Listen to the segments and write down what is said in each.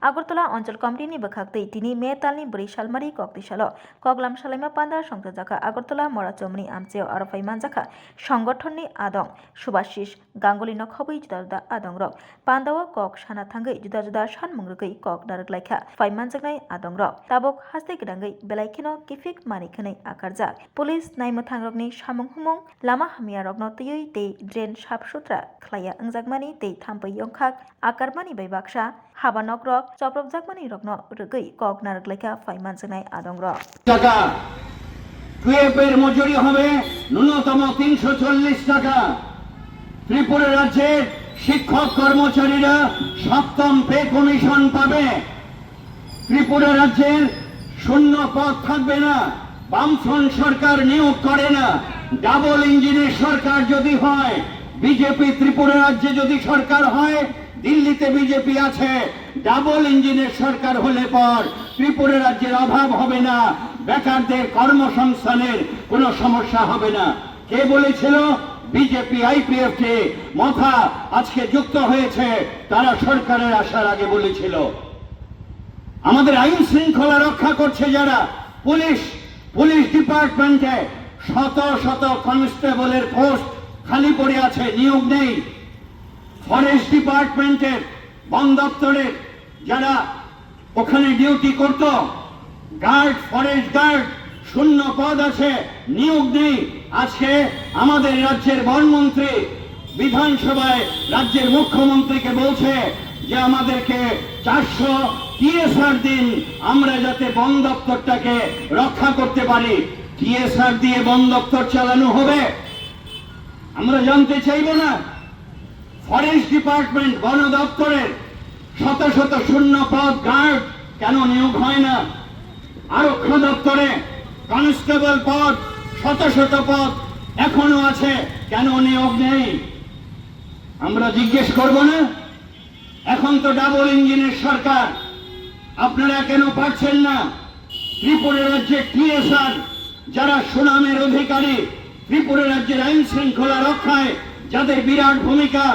আগরতলা অঞ্চল কমিটিनि বখাktei tini May talni 4 salmari kokti salo koklam salaima panda songjakha Agartala মরাচমনি আমচেও aro faimanjakha সংগঠননি adong subashish ganguly no khobui juda juda adong rok pandao kok sana thangai juda juda sanmungrugui kok naruklaikha faimanjaknai adong rok tabok haste grangai belaikino kifik manikhnai akarjak police naimo thangrokni samung humung lama hamia rokno tiyui tei drain sap sutra khlaiya angjakmani tei thampui yongkhak akarmani bai baksa হাবানক রক চপ্রবজাকমানি রকন রগৈ কক নারকলাইকা ফাইমানজনাই আদং রক টাকা কুয়েপের মজুরি হবে ন্যূনতম 340 টাকা। ত্রিপুরা রাজ্যের শিক্ষক কর্মচারীরা সপ্তম পে কমিশন পাবে। ত্রিপুরা রাজ্যের শূন্য পদ থাকবে না। বামফ্রন্ট সরকার নিয়োগ করে না। ডাবল ইঞ্জিনের সরকার যদি হয়, বিজেপি ত্রিপুরা রাজ্যে যদি সরকার হয়, দিল্লিতে বিজেপি আছে, ডাবল ইঞ্জিনের সরকার হলে পর ত্রিপুরা রাজ্যের অভাব হবে না, বেকারদের কর্মসংস্থানের কোনো সমস্যা হবে না। কে বলেছিল? বিজেপি আইপিএফ কে মাথা আজকে যুক্ত হয়েছে, তারা সরকারের আসার আগে বলেছিল। আমাদের আইন শৃঙ্খলা রক্ষা করছে যারা, পুলিশ ডিপার্টমেন্টে শত শত কনস্টেবলের পোস্ট খালি পড়ে আছে, নিয়োগ নেই। ফরেস্ট ডিপার্টমেন্টের বন দপ্তরের যারা ওখানে ডিউটি করত, গার্ড, ফরেস্ট গার্ড, শূন্য পদ আছে, নিয়োগ নেই। আজকে আমাদের রাজ্যের বনমন্ত্রী বিধানসভায় রাজ্যের মুখ্যমন্ত্রীকে বলছে যে আমাদেরকে 400 টিএসআর দিন, আমরা যাতে বন দপ্তরটাকে রক্ষা করতে পারি। টিএসআর দিয়ে বন দপ্তর চালানো হবে? আমরা জানতে চাইব না? ফরেস্ট ডিপার্টমেন্ট, বন দপ্তরের শত শত শূন্য পদ গার্ড কেন নিয়োগ হয় না? আরক্ষা দপ্তরে কনস্টেবল পদ, শত শত পদ এখনো আছে, কেন নিয়োগ নেই? আমরা জিজ্ঞেস করব না? এখন তো ডাবল ইঞ্জিনের সরকার, আপনারা কেন পারছেন না? ত্রিপুরা রাজ্যের টিএসআর যারা সুনামের অধিকারী, ত্রিপুরা রাজ্যের আইন শৃঙ্খলা রক্ষায় যাদের বিরাট ভূমিকা,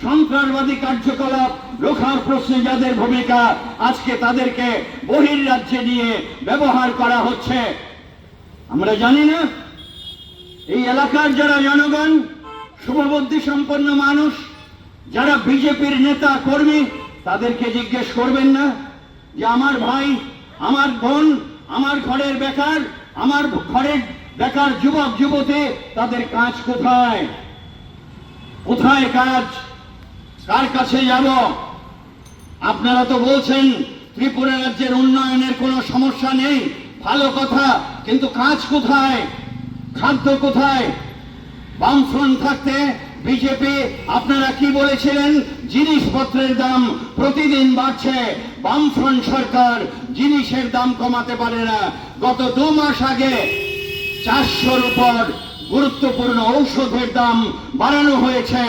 সন্ত্রাসবাদী কার্যকলাপ রোখার প্রশ্নে যাদের ভূমিকা, আজকে তাদেরকে বহির্রাজ্যে নিয়ে ব্যবহার করা হচ্ছে। আমরা জানি না? এই এলাকার যারা জনগণ, শুভবুদ্ধি সম্পন্ন মানুষ, যারা বিজেপির নেতা কর্মী, তাদেরকে জিজ্ঞেস করবেন না যে আমার ভাই, আমার বোন, আমার ঘরের বেকার, আমার ঘরের বেকার যুবক যুবতী, তাদের কাজ কোথায়? কোথায় কাজ? কার কাছে যাব? আপনারা তো বলছেন ত্রিপুরা রাজ্যের উন্নয়নের কোনো সমস্যা নেই, ভালো কথা, কিন্তু কাজ কোথায়? খাদ্য কোথায়? বামফ্রন্ট থাকতে বিজেপি আপনারা কি বলেছিলেন? জিনিসপত্রের দাম প্রতিদিন বাড়ছে, বামফ্রন্ট সরকার জিনিসের দাম কমাতে পারে না। গত 2 মাস আগে 400-র উপর গুরুত্বপূর্ণ ঔষধের দাম বাড়ানো হয়েছে।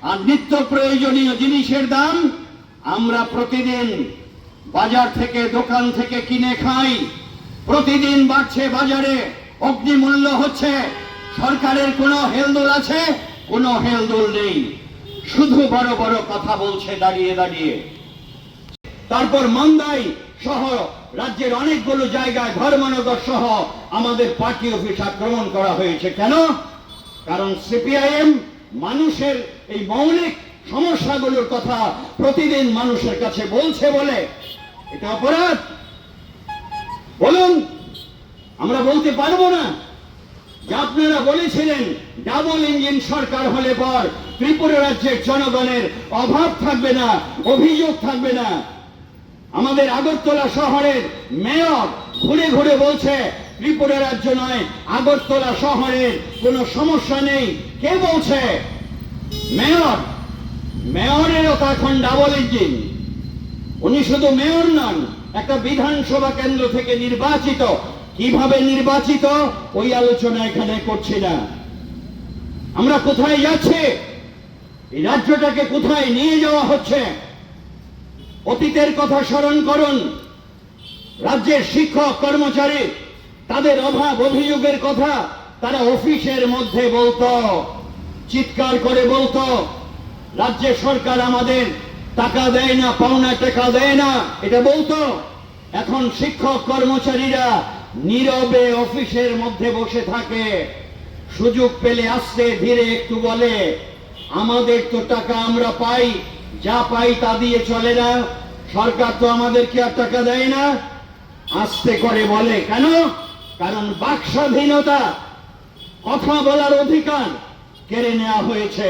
আর নিত্য প্রয়োজনীয় জিনিসের দাম আমরা প্রতিদিন বাজার থেকে, দোকান থেকে কিনে খাই, প্রতিদিন বাড়ছে বাজারে, অগ্নিমূল্য হচ্ছে। সরকারের কোনো হেলদোল আছে? কোনো হেলদোল নেই, শুধু বড় বড় কথা বলছে দাঁড়িয়ে দাঁড়িয়ে। তারপর মান্দাই সহ রাজ্যের অনেকগুলো জায়গায়, ধর্মনগর সহ আমাদের পার্টি অফিস আক্রমণ করা হয়েছে। কেন? কারণ সিপিআইএম মানুষের এই মৌলিক সমস্যাগুলোর কথা প্রতিদিন মানুষের কাছে বলছে বলে। এটা অপরাধ? বলুন, আমরা বলতে পারবো না যে আপনারা বলেছিলেন ডাবল ইঞ্জিন সরকার হলে পর ত্রিপুরা রাজ্যের জনগণের অভাব থাকবে না, অভিযোগ থাকবে না। আমাদের আগরতলা শহরের মেয়র ঘুরে ঘুরে বলছে ত্রিপুরা রাজ্য নয়, আগরতলা শহরের কোনো সমস্যা নেই। কে বলছে? মেয়র। মেয়রেরও তো এখন ডাবল ইঞ্জিন। উনি শুধু মেয়র নন, একটা বিধানসভা কেন্দ্র থেকে নির্বাচিত। কিভাবে নির্বাচিত ওই আলোচনা এখানে করছি না। আমরা কোথায় যাচ্ছি? এই রাজ্যটাকে কোথায় নিয়ে যাওয়া হচ্ছে? অতীতের কথা স্মরণ করুন। রাজ্যের শিক্ষক কর্মচারী তাদের অভাব অভিযোগের কথা তারা অফিসের মধ্যে বলতো, চিৎকার করে বলতো রাজ্য সরকার আমাদের টাকা দেয় না, পাওনা টাকা দেয় না, এটা বলতো। এখন শিক্ষক কর্মচারীরা নীরবে অফিসের মধ্যে বসে থাকে, সুযোগ পেলে আস্তে ধীরে একটু বলে, আমাদের তো টাকা আমরা পাই, যা পাই তা দিয়ে চলে না, সরকার তো আমাদেরকে আর টাকা দেয় না। আস্তে করে বলে কেন? কারণ বাক স্বাধীনতা, কথা বলার অধিকার কেড়ে নেওয়া হয়েছে।